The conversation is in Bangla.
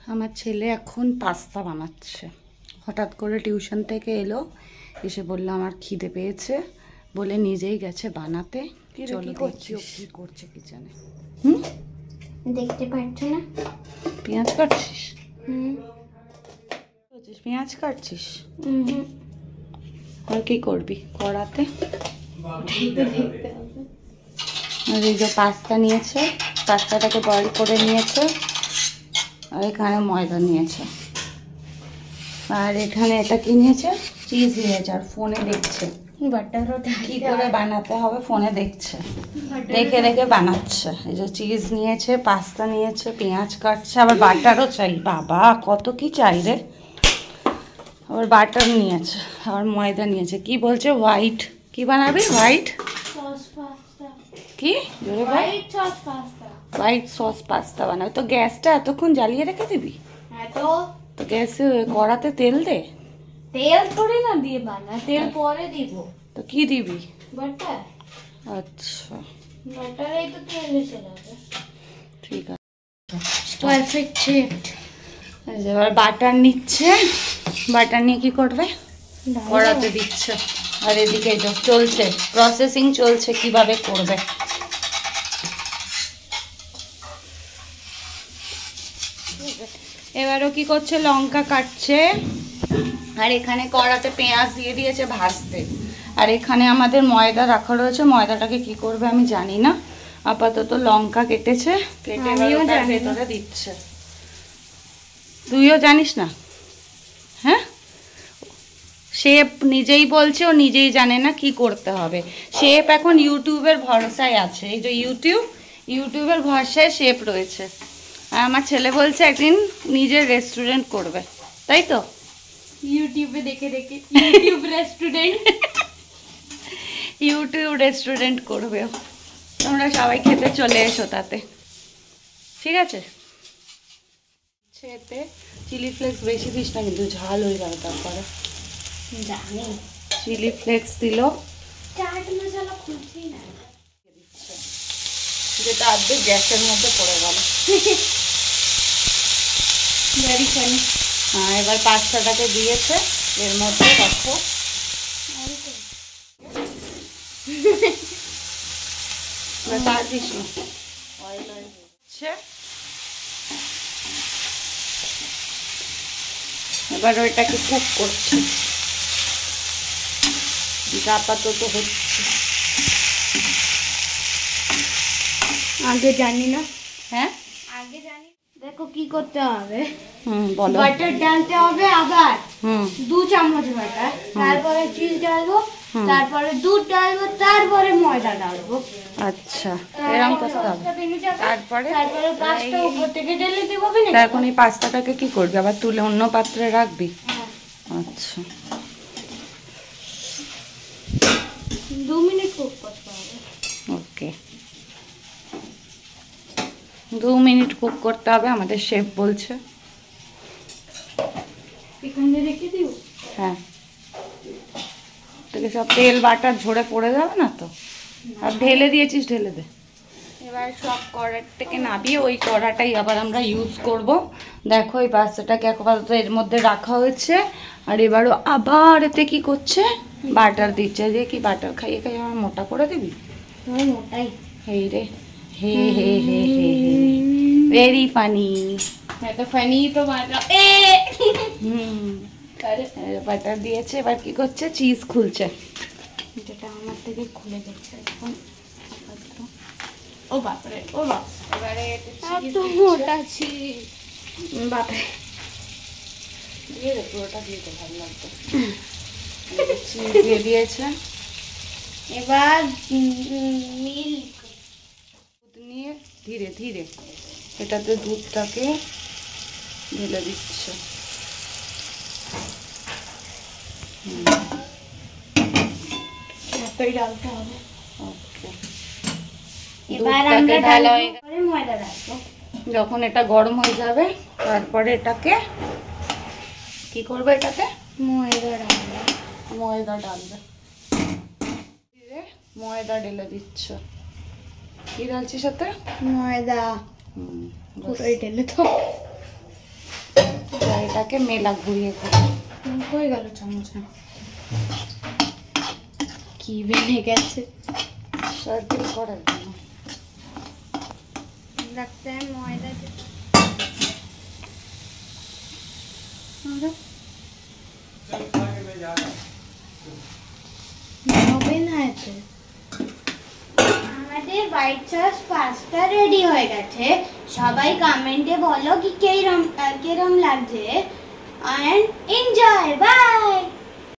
আমার ছেলে এখন পাস্তা বানাচ্ছে। হঠাৎ করে টিউশন থেকে এলো, এসে বললো আমার খিদে পেয়েছে, বলে নিজেই গেছে বানাতে। চলো কি করছে কি জানে। দেখতে পাচ্ছ না? পেঁয়াজ কাটছিস? পেঁয়াজ কাটছিস? আর কি করবি কড়াতে? আর এই যে পাস্তা নিয়েছে, পাস্তাটাকে বয়েল করে নিয়েছে, আর এখানে ময়দা নিয়েছে, আর এখানে এটা কি নিয়েছে, চিজ নিয়েছে, আর ফোনে দেখছে কি করে বানাতে হবে, ফোনে দেখছে, দেখে দেখে বানাচ্ছে। এই যে চিজ নিয়েছে, পাস্তা নিয়েছে, পেঁয়াজ কাটছে, আবার বাটারও চাই। বাবা কত কি চাই রে। আবার বাটার নিয়েছে, আবার ময়দা নিয়েছে। কি বলছে হোয়াইট, কি বানাবি? হোয়াইট কি হোয়াইট সস পাস্তা বানাবি? তো গ্যাসটা এতক্ষণ জ্বালিয়ে রেখে দিবি? তো গ্যাসে কড়াতে তেল দে। তেল থোড়ি না দিয়ে বানা, তেল পরে দিব। তো কি দিবি? বাটার। আচ্ছা বাটারেই তো তেল এসে যাবে। ঠিক আছে, পারফেক্ট শেপ। এবার বাটার নিচ্ছে, বাটার নিয়ে কি করবে? কড়াতে দিচ্ছে। আর এদিকে চলছে প্রসেসিং, চলছে কিভাবে করবে। এবারও কি করছে, লঙ্কা কাটছে, আর এখানে কড়াতে পেঁয়াজ দিয়ে দিয়েছে ভাজতে, আর এখানে আমাদের ময়দা রাখা রয়েছে। ময়দাটাকে কি করবে আমি জানি না, আপাতত লঙ্কা কেটেছে, কেটে এবার ভেতরে দিচ্ছে। তুইও জানিস না? হ্যাঁ, শেফ নিজেই বলছে, ও নিজেই জানে না কি করতে হবে। শেফ এখন ইউটিউবের ভরসায় আছে। এই যে ইউটিউবের ভরসায় শেফ রয়েছে। আর আমার ছেলে বলছে একদিন নিজের রেস্টুরেন্ট করবে, তাই তো? ইউটিউবে দেখে দেখে ইউটিউব রেস্টুরেন্ট করবে। তোমরা সবাই খেতে চলে এসো তাতে, ঠিক আছে? এতে চিলি ফ্লেক্স বেশি দিস না, কিন্তু ঝাল হয়ে যাবে তারপরে। জানি চিলি ফ্লেক্স দিল, চাট মশলা খুঁজছি না, যেটা অর্ধেক গ্যাসের মধ্যে পড়ে গেল। Very funny. হ্যাঁ, এবার পাস্তাটাকে দিয়েছে এর মধ্যে, দেখো এবার ওইটাকে কুক করছে, আপাতত হচ্ছে। আগে জানি না। হ্যাঁ আগে জানি। দেখো কি করতে হবে, বলো। বাটার ডালতে হবে, আবার 2 চামচ বাটার, তারপরে চিজ ডালবো, তারপরে দুধ ডালবো, তারপরে ময়দা ডালবো। আচ্ছা, এরকম করতে হবে। তারপরে পাস্তা উপর থেকে ঢেলে দেবো। এখন এই পাস্তাটাকে কি করবি, আবার তুলে অন্য পাত্রে রাখবি? আচ্ছা, 2 মিনিট কুক করতে হবে। ওকে, 2 মিনিট কুক করতে হবে, আমাদের শেফ বলছে। এখানে রেখে দিব। হ্যাঁ, তোকে সব তেল বাটার ঝরে পড়ে যাবে না তো? আর ঢেলে দিয়েছিস, ঢেলে দে। এবার সব কড়ার থেকে নামিয়ে ওই কড়াটাই আবার আমরা ইউজ করব। দেখো এই পাস্তাটাকে আপাতত এর মধ্যে রাখা হয়েছে, আর এবারও আবার এতে কি করছে, বাটার দিচ্ছে। যে কি বাটার খাইয়ে খাইয়ে আমার মোটা করে দিবি? মোটাই হেই রে, হে হে হে হে হে, ভেরি ফানি। তো ফানি তো বাটা। বাটার দিয়েছে, এবার কি করছে, চিজ খুলছে। যেটা আমার থেকে খুলে যাচ্ছে এখন। ও বাপরে, ও বাপ, এবারে এত মোটা চিজ। বাপরে, দিয়ে দে, পুরোটা দিয়ে দে, ভালো লাগবে। চিজ দিয়ে দিয়েছে। এবার মিল্ক দুধ নিয়ে ধীরে ধীরে এটাতে দুধটাকে ঢেলে দিচ্ছে। এতই ডালতে হবে। ওকে, এবার আমরা ঢালা হয়ে গেলে ময়দা রাখবো। যখন এটা গরম হয়ে যাবে তারপরে এটাকে কি করবে, এটাতে ময়দা ডালবে। ময়দা ঢেলে দিচ্ছ। কি ঢালছিস সাথে? ময়দা পুরোই ঢেলে তো। আটাটাকে মেলা ঘুরিয়ে ঘুরিয়ে হয়ে গেল চামচে কি বেনে গেছে সার্কেল করার জন্য রাখতে হয় ময়দা আমাদের হোয়াইট সস পাস্তা রেডি হয়ে গেছে। সবাই কমেন্টে বলো কি কিরম লাগছে, and enjoy. Bye.